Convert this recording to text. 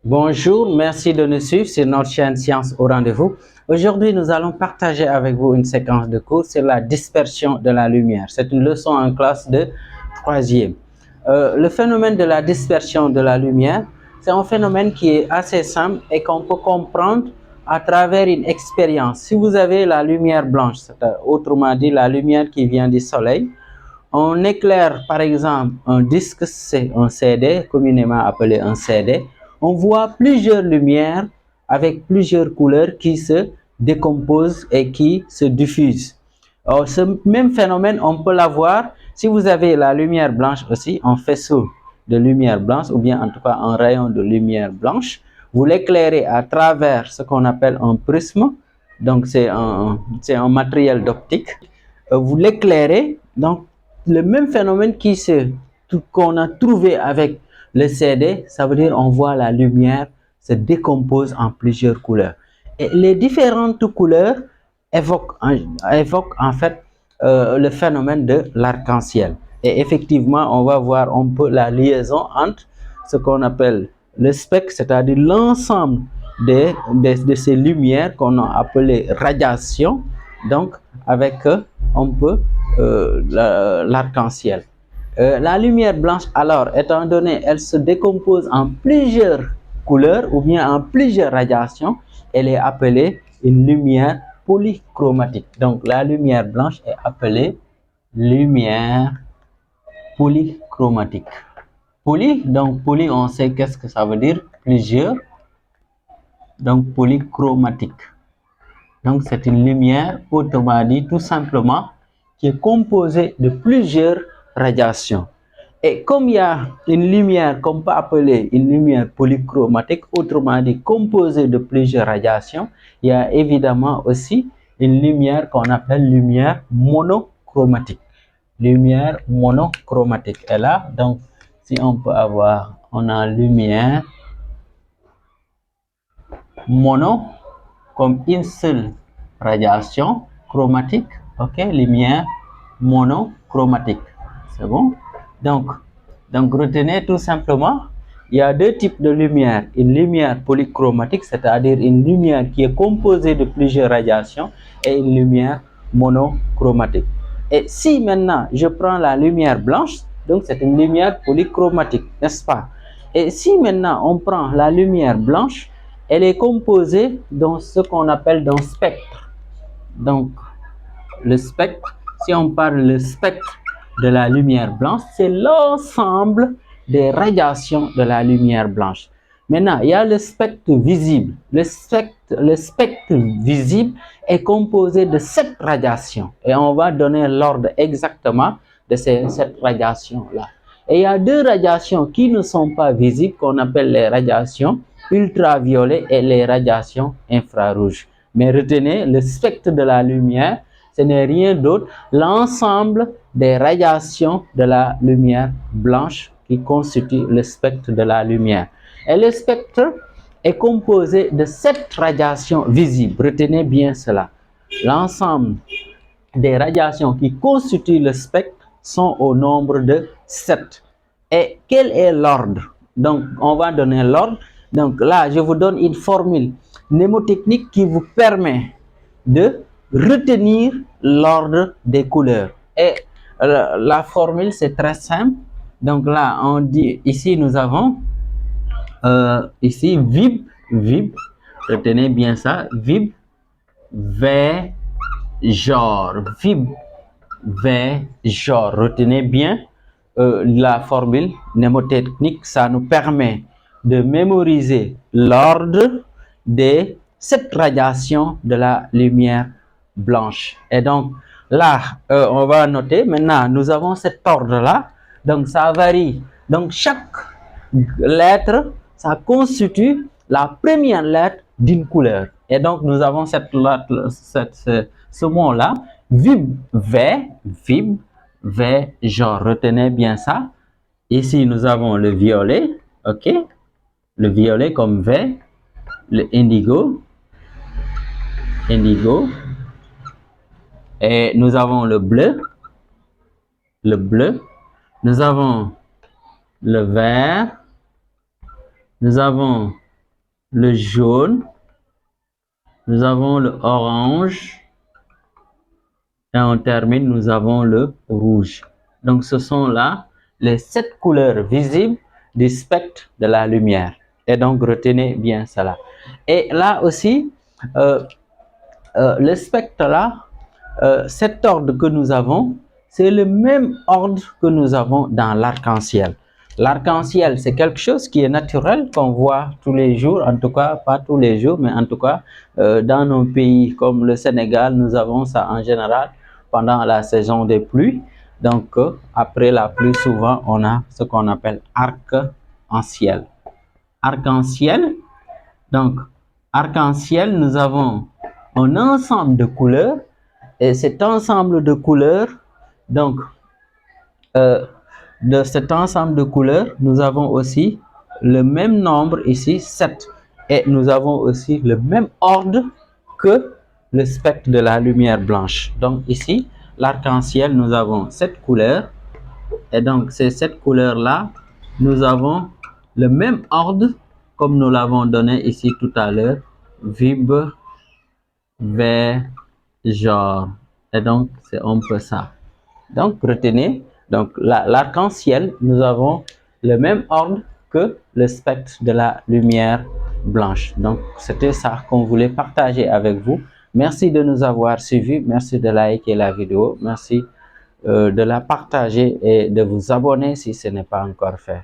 Bonjour, merci de nous suivre sur notre chaîne Science au rendez-vous. Aujourd'hui, nous allons partager avec vous une séquence de cours sur la dispersion de la lumière. C'est une leçon en classe de troisième. Le phénomène de la dispersion de la lumière, c'est un phénomène qui est assez simple et qu'on peut comprendre à travers une expérience. Si vous avez la lumière blanche, autrement dit la lumière qui vient du soleil, on éclaire par exemple un disque, c'est un CD, communément appelé un CD. On voit plusieurs lumières avec plusieurs couleurs qui se décomposent et qui se diffusent. Alors, ce même phénomène, on peut l'avoir si vous avez la lumière blanche aussi, un faisceau de lumière blanche ou bien en tout cas un rayon de lumière blanche. Vous l'éclairez à travers ce qu'on appelle un prisme, donc c'est un matériel d'optique. Vous l'éclairez, donc le même phénomène qu'on a trouvé avec le CD, ça veut dire on voit la lumière se décompose en plusieurs couleurs. Et les différentes couleurs évoquent en fait le phénomène de l'arc-en-ciel. Et effectivement, on va voir un peu la liaison entre ce qu'on appelle le spectre, c'est-à-dire l'ensemble de ces lumières qu'on a appelées radiations, donc avec un peu l'arc-en-ciel. La lumière blanche, alors, étant donné, elle se décompose en plusieurs couleurs ou bien en plusieurs radiations, elle est appelée une lumière polychromatique. Donc, la lumière blanche est appelée lumière polychromatique. Donc poly, on sait qu'est-ce que ça veut dire, plusieurs. Donc, polychromatique. Donc, c'est une lumière, autrement dit, tout simplement, qui est composée de plusieurs radiations. Et comme il y a une lumière qu'on peut appeler une lumière polychromatique, autrement dit composée de plusieurs radiations, il y a évidemment aussi une lumière qu'on appelle lumière monochromatique. Lumière monochromatique. Et là, donc, si on peut avoir, on a lumière mono comme une seule radiation chromatique, ok, lumière monochromatique, c'est bon. Donc retenez tout simplement, il y a deux types de lumière, une lumière polychromatique, c'est-à-dire une lumière qui est composée de plusieurs radiations, et une lumière monochromatique. Et si maintenant je prends la lumière blanche, donc c'est une lumière polychromatique, n'est-ce pas? Et si maintenant on prend la lumière blanche, elle est composée dans ce qu'on appelle d'un spectre. Donc, le spectre, si on parle le spectre de la lumière blanche, c'est l'ensemble des radiations de la lumière blanche. Maintenant, il y a le spectre visible. Le spectre visible est composé de 7 radiations. Et on va donner l'ordre exactement de ces 7 radiations-là. Et il y a 2 radiations qui ne sont pas visibles, qu'on appelle les radiations ultraviolettes et les radiations infrarouges. Mais retenez, le spectre de la lumière, ce n'est rien d'autre l'ensemble des radiations de la lumière blanche qui constitue le spectre de la lumière. Et le spectre est composé de 7 radiations visibles. Retenez bien cela. L'ensemble des radiations qui constituent le spectre sont au nombre de 7. Et quel est l'ordre? Donc, on va donner l'ordre. Donc là, je vous donne une formule mnémotechnique qui vous permet de retenir l'ordre des couleurs. Et la formule, c'est très simple. Donc là, on dit, ici, nous avons, ici, vib, retenez bien ça, vib, v, genre, vib, v, genre, retenez bien la formule mnémotechnique, ça nous permet de mémoriser l'ordre des 7 radiations de la lumière blanche. Et donc là, on va noter, maintenant nous avons cet ordre-là, donc ça varie. Donc chaque lettre, ça constitue la première lettre d'une couleur. Et donc nous avons ce mot-là, vib, V, genre, retenez bien ça. Ici, nous avons le violet, ok? Le violet comme V, le indigo, et nous avons le bleu, nous avons le vert, nous avons le jaune, nous avons le orange, et on termine, nous avons le rouge. Donc, ce sont là les 7 couleurs visibles du spectre de la lumière. Et donc, retenez bien cela. Et là aussi, le spectre là, cet ordre que nous avons, c'est le même ordre que nous avons dans l'arc-en-ciel. L'arc-en-ciel, c'est quelque chose qui est naturel, qu'on voit tous les jours, en tout cas, pas tous les jours, mais en tout cas, dans nos pays comme le Sénégal, nous avons ça en général pendant la saison des pluies. Donc, après la pluie, souvent, on a ce qu'on appelle arc-en-ciel. Arc-en-ciel, donc, arc-en-ciel, nous avons un ensemble de couleurs, et cet ensemble de couleurs, donc, de cet ensemble de couleurs, nous avons aussi le même nombre ici, 7. Et nous avons aussi le même ordre que le spectre de la lumière blanche. Donc ici, l'arc-en-ciel, nous avons 7 couleurs. Et donc ces 7 couleurs-là, nous avons le même ordre comme nous l'avons donné ici tout à l'heure. Vibre, vert, jaune. Et donc c'est un peu ça. Donc retenez, donc l'arc-en-ciel, nous avons le même ordre que le spectre de la lumière blanche. Donc c'était ça qu'on voulait partager avec vous. Merci de nous avoir suivis, merci de liker la vidéo, merci de la partager et de vous abonner si ce n'est pas encore fait.